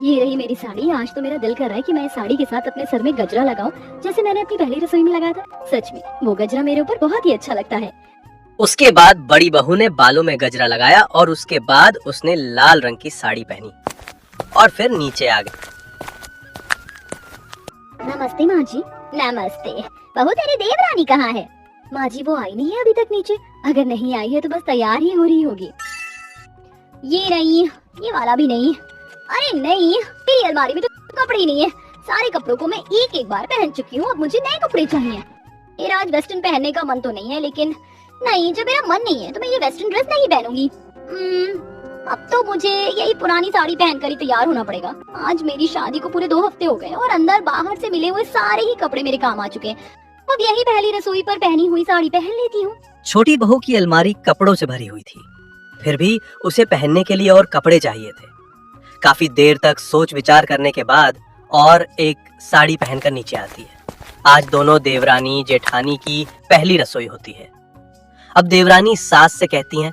ये रही मेरी साड़ी। आज तो मेरा दिल कर रहा है कि मैं इस साड़ी के साथ अपने सर में गजरा लगाऊं, जैसे मैंने अपनी पहली रसोई में लगाया था। सच में वो गजरा मेरे ऊपर बहुत ही अच्छा लगता है। उसके बाद बड़ी बहू ने बालों में गजरा लगाया और उसके बाद उसने लाल रंग की साड़ी पहनी और फिर नीचे आ गई। नमस्ते माँ जी। नमस्ते बहू, तेरी देवरानी कहाँ है? माँ जी वो आई नहीं है अभी तक नीचे। अगर नहीं आई है तो बस तैयार ही हो रही होगी। ये नहीं, ये वाला भी नहीं। अरे नहीं, मेरी अलमारी में तो कपड़े ही नहीं है। सारे कपड़ों को मैं एक एक बार पहन चुकी हूँ, अब मुझे नए कपड़े चाहिए। मेरा आज वेस्टर्न पहनने का मन तो नहीं है, लेकिन नहीं, जब मेरा मन नहीं है तो मैं ये वेस्टर्न ड्रेस नहीं पहनूंगी। अब तो मुझे यही पुरानी साड़ी पहनकर ही तैयार होना पड़ेगा। आज मेरी शादी को पूरे 2 हफ्ते हो गए और अंदर बाहर से मिले हुए सारे ही कपड़े मेरे काम आ चुके हैं। अब यही पहली रसोई पर पहनी हुई साड़ी पहन लेती हूँ। छोटी बहू की अलमारी कपड़ों से भरी हुई थी, फिर भी उसे पहनने के लिए और कपड़े चाहिए थे। काफी देर तक सोच विचार करने के बाद और एक साड़ी पहनकर नीचे आती है। आज दोनों देवरानी जेठानी की पहली रसोई होती है। अब देवरानी सास से कहती हैं,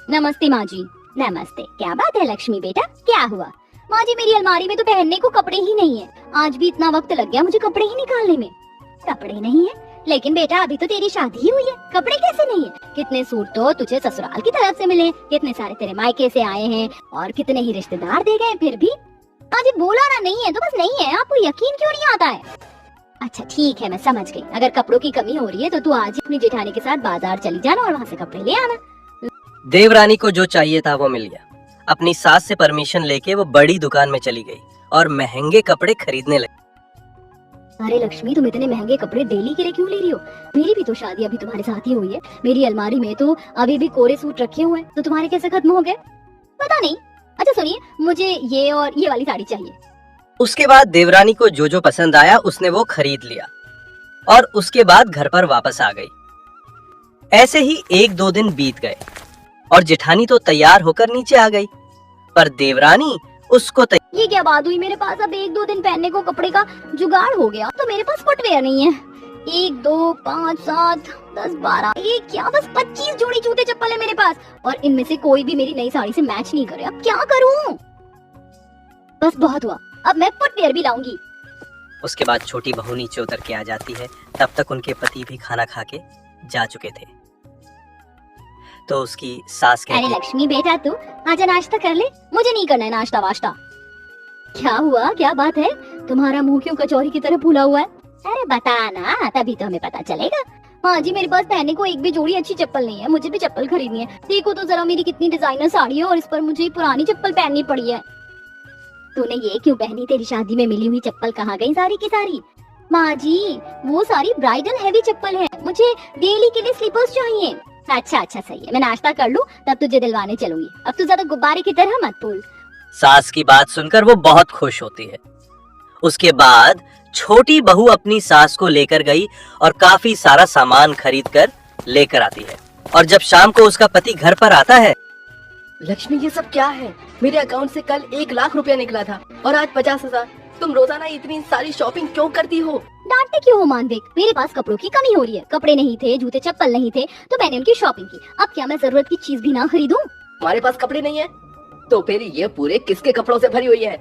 नमस्ते माँ जी। नमस्ते। क्या बात है लक्ष्मी बेटा, क्या हुआ? माँ जी मेरी अलमारी में तो पहनने को कपड़े ही नहीं है। आज भी इतना वक्त लग गया मुझे कपड़े ही निकालने में। कपड़े नहीं है? लेकिन बेटा अभी तो तेरी शादी ही हुई है, कपड़े कैसे नहीं है? कितने सूट तो तुझे ससुराल की तरफ से मिले, कितने सारे तेरे मायके से आए हैं और कितने ही रिश्तेदार दे गए, फिर भी माँ जी बोला ना नहीं है तो बस नहीं है। आपको यकीन क्यों नहीं आता है? अच्छा ठीक है, मैं समझ गई। अगर कपड़ों की कमी हो रही है तो तू आज ही अपनी जेठानी के साथ बाजार चली जाना और वहाँ से कपड़े ले आना। देवरानी को जो चाहिए था वो मिल गया। अपनी सास से परमिशन लेके वो बड़ी दुकान में चली गई और महंगे कपड़े खरीदने लगी। अरे लक्ष्मी, तुम इतने महंगे कपड़े डेली के लिए क्यों ले रही हो? मेरी भी तो शादी अभी तुम्हारे साथ ही हुई है। मेरी अलमारी में तो अभी भी कोरे सूट रखे हुए हैं, तो तुम्हारे कैसे खत्म हो गए? पता नहीं। अच्छा सुनिए, मुझे ये और ये वाली साड़ी चाहिए। उसके बाद देवरानी को जो जो पसंद आया उसने वो खरीद लिया और उसके बाद घर पर वापस आ गई। ऐसे ही 1-2 दिन बीत गए और जेठानी तो तैयार होकर नीचे आ गई, पर देवरानी उसको ये क्या बात हुई? मेरे पास अब 1-2 दिन पहनने को कपड़े का जुगाड़ हो गया, तो मेरे पास फुटवेयर नहीं है। 1, 2, 5, 7, 10, 12, ये क्या बस 25 जोड़ी जूते चप्पल है मेरे पास, और इनमें से कोई भी मेरी नई साड़ी से मैच नहीं करे। अब क्या करूं? बस बहुत हुआ, अब मैं फुटवेयर भी लाऊंगी। उसके बाद छोटी बहू नीचे उतर के आ जाती है। तब तक उनके पति भी खाना खा के जा चुके थे। तो उसकी सास कहती अरे है, लक्ष्मी बेटा तू आजा नाश्ता कर ले। मुझे नहीं करना है नाश्ता वाश्ता। क्या हुआ, क्या बात है? तुम्हारा मुंह क्यों कचौरी की तरह फूला हुआ है? अरे बता ना, तभी तो हमें पता चलेगा। हाँ जी, मेरे पास पहनने को एक भी जोड़ी अच्छी चप्पल नहीं है। मुझे भी चप्पल खरीदनी है। देखो तो जरा मेरी कितनी डिजाइनर साड़ी है और इस पर मुझे पुरानी चप्पल पहननी पड़ी है। तूने ये क्यों पहनी? तेरी शादी में मिली हुई चप्पल कहाँ गई सारी की सारी? माँ जी वो सारी ब्राइडल हैवी चप्पल है, मुझे डेली के लिए स्लीपर्स चाहिए। अच्छा अच्छा सही है, मैं नाश्ता कर लूँ तब तुझे दिलवाने चलूंगी। अब तू ज्यादा गुब्बारे की तरह मत बोल। सास की बात सुनकर वो बहुत खुश होती है। उसके बाद छोटी बहू अपनी सास को लेकर गई और काफी सारा सामान खरीद कर लेकर आती है। और जब शाम को उसका पति घर पर आता है, लक्ष्मी ये सब क्या है? मेरे अकाउंट से कल 1 लाख रुपया निकला था और आज 50,000। तुम रोजाना इतनी सारी शॉपिंग क्यों करती हो? डांटते क्यों हो मानविक? मेरे पास कपड़ों की कमी हो रही है। कपड़े नहीं थे, जूते चप्पल नहीं थे, तो मैंने उनकी शॉपिंग की। अब क्या मैं जरूरत की चीज भी ना खरीदूं? हमारे पास कपड़े नहीं है तो फिर ये पूरे किसके कपड़ों से भरी हुई है?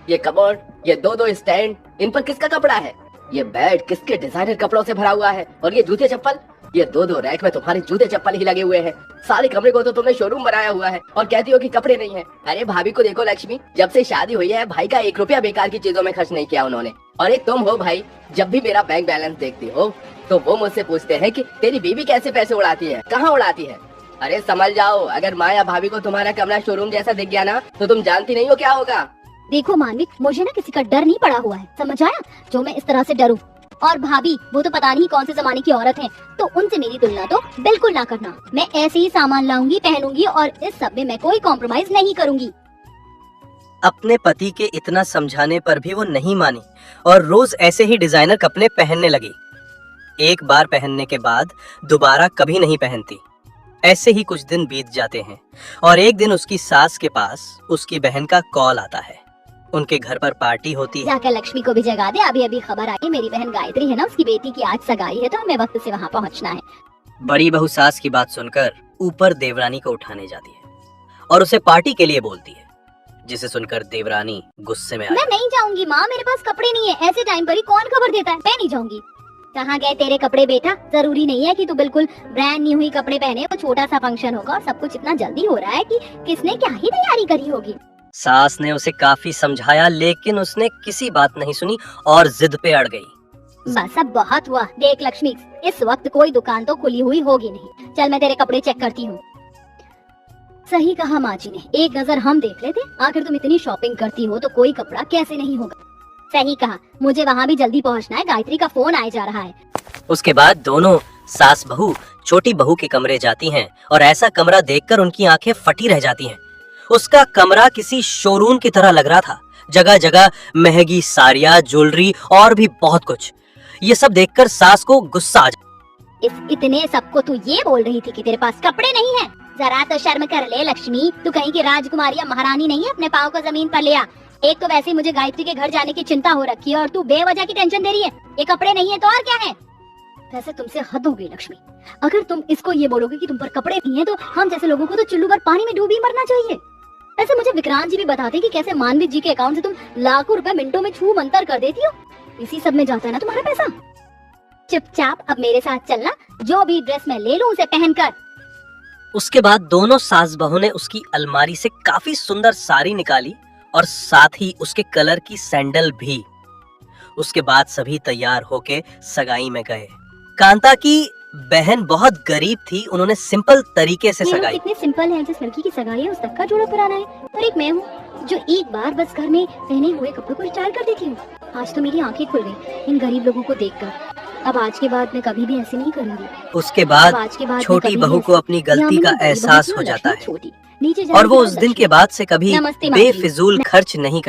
ये कबर्ड, ये 2-2 स्टैंड, इन पर किसका कपड़ा है? ये बेड किसके डिजाइनर कपड़ों से भरा हुआ है? और ये जूते चप्पल, ये 2-2 रैक में तुम्हारे जूते चप्पल ही लगे हुए हैं। सारे कमरे को तो तुमने शोरूम बनाया हुआ है और कहती हो कि कपड़े नहीं है। अरे भाभी को देखो लक्ष्मी, जब से शादी हुई है भाई का 1 रुपया बेकार की चीजों में खर्च नहीं किया उन्होंने। और एक तुम हो भाई, जब भी मेरा बैंक बैलेंस देखती हो तो वो मुझसे पूछते हैं कि तेरी बीवी कैसे पैसे उड़ाती है, कहाँ उड़ाती है। अरे समझ जाओ, अगर माँ या भाभी को तुम्हारा कमरा शोरूम जैसा दिख गया ना तो तुम जानती नहीं हो क्या होगा। देखो मानविक, मुझे ना किसी का डर नहीं पड़ा हुआ है, समझ आया? जो मैं इस तरह से डरूं। और भाभी वो तो पता नहीं कौन से जमाने की औरत है, तो उनसे मेरी तुलना तो बिल्कुल ना करना। मैं ऐसे ही सामान लाऊंगी, पहनूंगी और इस सब में मैं कोई कॉम्प्रोमाइज नहीं करूंगी। अपने पति के इतना समझाने पर भी वो नहीं मानी और रोज ऐसे ही डिजाइनर कपड़े पहनने लगी। एक बार पहनने के बाद दोबारा कभी नहीं पहनती। ऐसे ही कुछ दिन बीत जाते हैं और एक दिन उसकी सास के पास उसकी बहन का कॉल आता है। उनके घर पर पार्टी होती है। जाकर लक्ष्मी को भी जगा दे। अभी अभी खबर आई, मेरी बहन गायत्री है ना, उसकी बेटी की आज सगाई है, तो हमें वक्त से वहाँ पहुँचना है। बड़ी बहू सास की बात सुनकर ऊपर देवरानी को उठाने जाती है और उसे पार्टी के लिए बोलती है। जिसे सुनकर देवरानी गुस्से में आ मैं नहीं जाऊंगी माँ, मेरे पास कपड़े नहीं है। ऐसे टाइम पर ही कौन खबर देता है? मैं नहीं जाऊंगी। कहाँ गए तेरे कपड़े बेटा? जरूरी नहीं है कि तू बिल्कुल ब्रांड न्यू ही कपड़े पहने। वो छोटा सा फंक्शन होगा और सब कुछ इतना जल्दी हो रहा है कि किसने क्या ही तैयारी करी होगी। सास ने उसे काफी समझाया, लेकिन उसने किसी बात नहीं सुनी और जिद पे अड़ गई। बस अब बहुत हुआ। देख लक्ष्मी, इस वक्त कोई दुकान तो खुली हुई होगी नहीं। चल मैं तेरे कपड़े चेक करती हूँ। सही कहा माँ जी ने, एक नजर हम देख लेते। आखिर तुम इतनी शॉपिंग करती हो तो कोई कपड़ा कैसे नहीं होगा। सही कहा, मुझे वहाँ भी जल्दी पहुँचना है। गायत्री का फोन आए जा रहा है। उसके बाद दोनों सास बहू छोटी बहू के कमरे जाती हैं और ऐसा कमरा देखकर उनकी आंखें फटी रह जाती हैं। उसका कमरा किसी शोरूम की तरह लग रहा था। जगह जगह महंगी साड़ियाँ, ज्वेलरी और भी बहुत कुछ। ये सब देखकर सास को गुस्सा आ इस इतने सबको तू ये बोल रही थी कि तेरे पास कपड़े नहीं है? जरा तो शर्म कर ले लक्ष्मी। तू कहीं की राजकुमारी या महारानी नहीं है? अपने पाँव को जमीन पर ले आ। एक तो वैसे ही मुझे गायत्री के घर जाने की चिंता हो रखी है और तू बेवजह की टेंशन दे रही है। ये कपड़े नहीं है तो और क्या है? वैसे तुमसे हद हो गई लक्ष्मी। अगर तुम इसको ये बोलोगे कि तुम पर कपड़े नहीं है तो हम जैसे लोगों को तो चुल्लू पर पानी में डूबी मरना चाहिए। ऐसे मुझे विक्रांत जी भी बताते कि कैसे मानवीय जी के अकाउंट से तुम लाखों रुपए मिनटों में छू मंतर कर देती हो। इसी सब में जाता है ना तुम्हारा पैसा। चुपचाप अब मेरे साथ चलना। जो भी ड्रेस मैं ले लूं उसे पहनकर। उसके बाद दोनों सास बहू ने उसकी अलमारी से काफी सुंदर साड़ी निकाली और साथ ही उसके कलर की सैंडल भी। उसके बाद सभी तैयार होके सगाई में गए। कांता की बहन बहुत गरीब थी। उन्होंने सिंपल तरीके से ये लोग सगाई। कितने सिंपल हैं। जिस लड़की की सगाई है उस तक का जोड़ा पुराना है और एक मैं हूँ जो एक बार बस घर में पहने हुए कपड़ों को स्टाइल कर देती हूँ। आज तो मेरी आंखें खुल गई इन गरीब लोगों को देखकर। अब आज के बाद मैं कभी भी ऐसे नहीं करूंगी। उसके अब बाद आज के बाद छोटी बहू को अपनी गलती का एहसास हो जाता है नीचे जाने और वो के उस बाद दिन के बाद से कभी नमस्ते माँ जी। बेफिजूल खर्च नहीं करती।